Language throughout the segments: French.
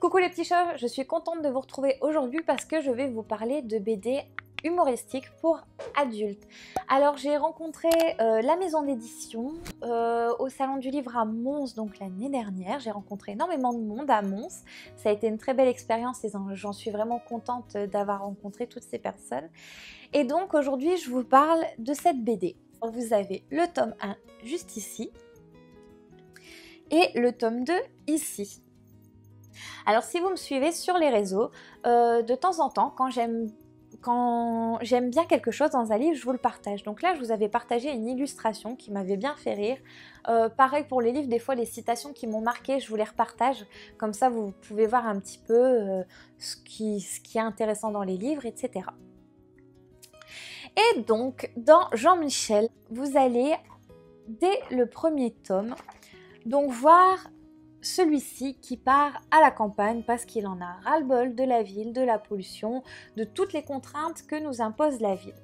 Coucou les petits chats, je suis contente de vous retrouver aujourd'hui parce que je vais vous parler de BD humoristiques pour adultes. Alors j'ai rencontré la maison d'édition au salon du livre à Mons donc l'année dernière. J'ai rencontré énormément de monde à Mons. Ça a été une très belle expérience et j'en suis vraiment contente d'avoir rencontré toutes ces personnes. Et donc aujourd'hui je vous parle de cette BD. Vous avez le tome 1 juste ici et le tome 2 ici. Alors si vous me suivez sur les réseaux, de temps en temps, quand j'aime bien quelque chose dans un livre, je vous le partage. Donc là, je vous avais partagé une illustration qui m'avait bien fait rire. Pareil pour les livres, des fois les citations qui m'ont marqué, je vous les repartage. Comme ça, vous pouvez voir un petit peu ce qui est intéressant dans les livres, etc. Et donc, dans Jean-Michel, vous allez, dès le premier tome, donc voir celui-ci qui part à la campagne parce qu'il en a ras-le-bol de la ville, de la pollution, de toutes les contraintes que nous impose la ville.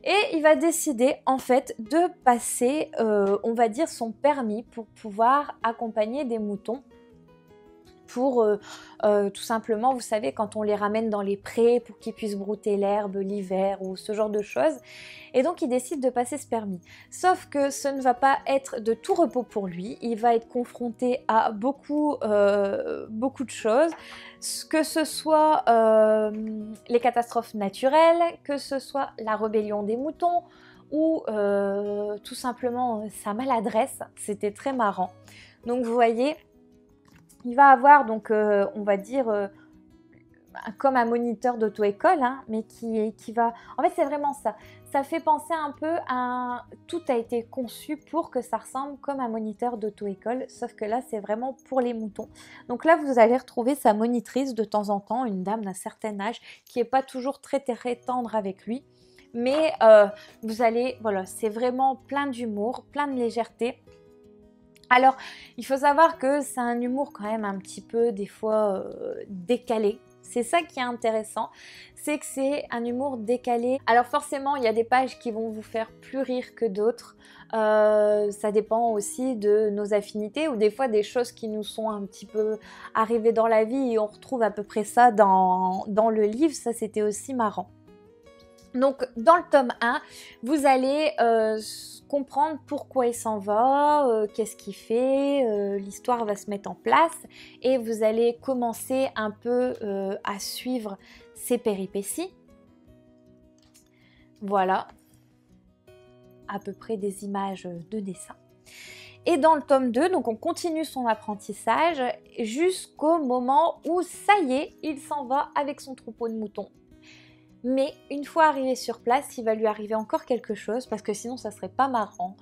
Et il va décider en fait de passer, on va dire, son permis pour pouvoir accompagner des moutons. Pour tout simplement, vous savez, quand on les ramène dans les prés pour qu'ils puissent brouter l'herbe l'hiver ou ce genre de choses. Et donc il décide de passer ce permis. Sauf que ce ne va pas être de tout repos pour lui. Il va être confronté à beaucoup de choses, que ce soit les catastrophes naturelles, que ce soit la rébellion des moutons ou tout simplement sa maladresse. C'était très marrant. Donc vous voyez, il va avoir donc, on va dire, comme un moniteur d'auto-école, hein, mais qui va... En fait, c'est vraiment ça. Ça fait penser un peu à... Tout a été conçu pour que ça ressemble comme un moniteur d'auto-école, sauf que là, c'est vraiment pour les moutons. Donc là, vous allez retrouver sa monitrice de temps en temps, une dame d'un certain âge, qui n'est pas toujours très tendre avec lui. Mais vous allez... Voilà, c'est vraiment plein d'humour, plein de légèreté. Alors, il faut savoir que c'est un humour quand même un petit peu, des fois, décalé. C'est ça qui est intéressant, c'est que c'est un humour décalé. Alors forcément, il y a des pages qui vont vous faire plus rire que d'autres. Ça dépend aussi de nos affinités ou des fois des choses qui nous sont un petit peu arrivées dans la vie et on retrouve à peu près ça dans le livre. Ça, c'était aussi marrant. Donc, dans le tome 1, vous allez comprendre pourquoi il s'en va, qu'est-ce qu'il fait, l'histoire va se mettre en place et vous allez commencer un peu à suivre ses péripéties. Voilà, à peu près des images de dessin. Et dans le tome 2, donc on continue son apprentissage jusqu'au moment où, ça y est, il s'en va avec son troupeau de moutons. Mais une fois arrivé sur place, il va lui arriver encore quelque chose parce que sinon ça serait pas marrant.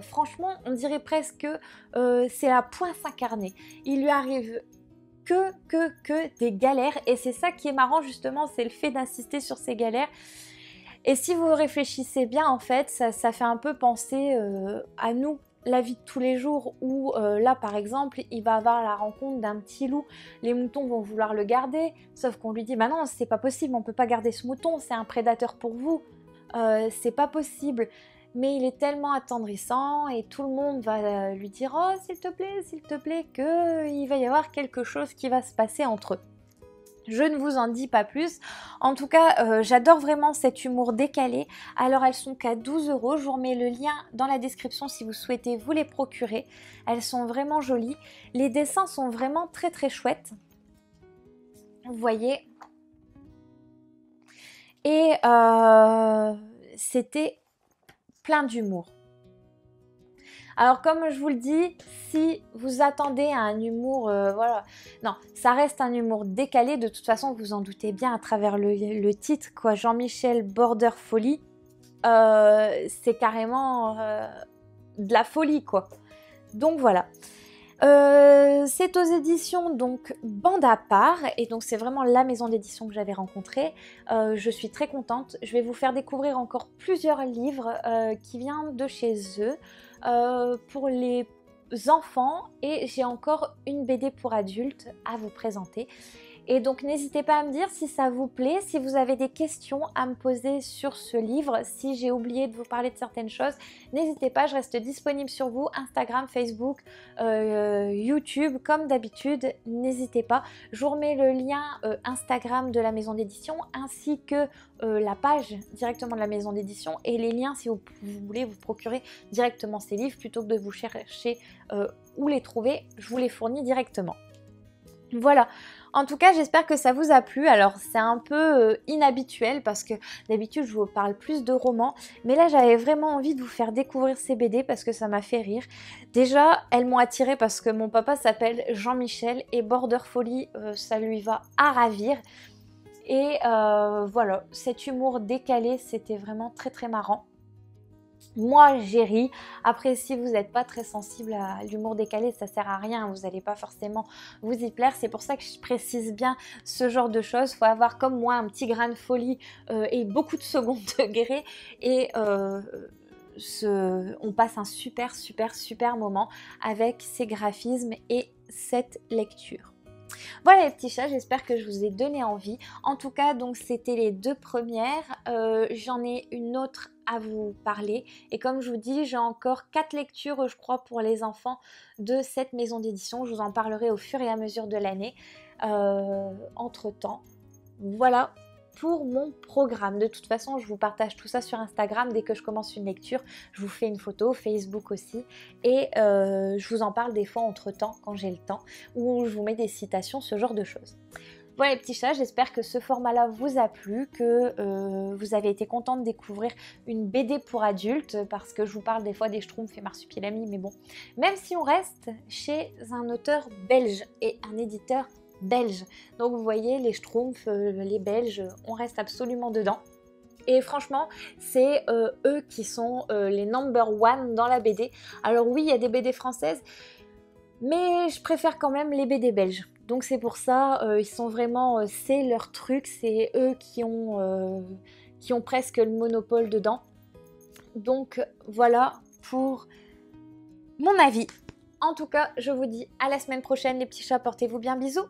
Franchement, on dirait presque que c'est la pointe incarnée. Il lui arrive que des galères et c'est ça qui est marrant justement, c'est le fait d'insister sur ces galères. Et si vous réfléchissez bien, en fait, ça fait un peu penser à nous. La vie de tous les jours où là par exemple il va avoir la rencontre d'un petit loup, les moutons vont vouloir le garder, sauf qu'on lui dit bah non c'est pas possible, on peut pas garder ce mouton, c'est un prédateur pour vous, c'est pas possible. Mais il est tellement attendrissant et tout le monde va lui dire oh s'il te plaît, qu'il va y avoir quelque chose qui va se passer entre eux. Je ne vous en dis pas plus. En tout cas, j'adore vraiment cet humour décalé. Alors, elles sont qu'à 12 €. Je vous remets le lien dans la description si vous souhaitez vous les procurer. Elles sont vraiment jolies. Les dessins sont vraiment très très chouettes. Vous voyez. Et c'était plein d'humour. Alors comme je vous le dis, si vous attendez à un humour, voilà, non, ça reste un humour décalé, de toute façon vous en doutez bien à travers le titre, quoi, Jean-Michel Border Folie, c'est carrément de la folie, quoi. Donc voilà. C'est aux éditions donc Bande à part et donc c'est vraiment la maison d'édition que j'avais rencontrée. Je suis très contente. Je vais vous faire découvrir encore plusieurs livres qui viennent de chez eux pour les enfants et j'ai encore une BD pour adultes à vous présenter. Et donc n'hésitez pas à me dire si ça vous plaît, si vous avez des questions à me poser sur ce livre, si j'ai oublié de vous parler de certaines choses, n'hésitez pas, je reste disponible sur vous, Instagram, Facebook, YouTube, comme d'habitude, n'hésitez pas. Je vous remets le lien Instagram de la maison d'édition ainsi que la page directement de la maison d'édition et les liens si vous voulez vous procurer directement ces livres plutôt que de vous chercher où les trouver, je vous les fournis directement. Voilà, en tout cas j'espère que ça vous a plu. Alors c'est un peu inhabituel parce que d'habitude je vous parle plus de romans, mais là j'avais vraiment envie de vous faire découvrir ces BD parce que ça m'a fait rire. Déjà elles m'ont attirée parce que mon papa s'appelle Jean-Michel et Border Folly ça lui va à ravir. Et voilà, cet humour décalé c'était vraiment très très marrant. Moi j'ai ri. Après si vous n'êtes pas très sensible à l'humour décalé, ça sert à rien, vous n'allez pas forcément vous y plaire. C'est pour ça que je précise bien ce genre de choses. Il faut avoir comme moi un petit grain de folie et beaucoup de second degré et on passe un super moment avec ces graphismes et cette lecture. Voilà les petits chats, j'espère que je vous ai donné envie. En tout cas, donc c'était les deux premières. J'en ai une autre à vous parler. Et comme je vous dis, j'ai encore 4 lectures, je crois, pour les enfants de cette maison d'édition. Je vous en parlerai au fur et à mesure de l'année. Entre-temps, voilà pour mon programme. De toute façon, je vous partage tout ça sur Instagram. Dès que je commence une lecture, je vous fais une photo, Facebook aussi. Et je vous en parle des fois entre-temps, quand j'ai le temps, ou je vous mets des citations, ce genre de choses. Voilà les petits chats, j'espère que ce format-là vous a plu, que vous avez été content de découvrir une BD pour adultes, parce que je vous parle des fois des Schtroumpfs et Marsupilami, mais bon. Même si on reste chez un auteur belge et un éditeur belge. Donc vous voyez, les Schtroumpfs, les Belges, on reste absolument dedans. Et franchement, c'est eux qui sont les number one dans la BD. Alors oui, il y a des BD françaises, mais je préfère quand même les BD belges. Donc c'est pour ça, ils sont vraiment, c'est leur truc, c'est eux qui ont presque le monopole dedans. Donc voilà pour mon avis. En tout cas, je vous dis à la semaine prochaine les petits chats, portez-vous bien, bisous.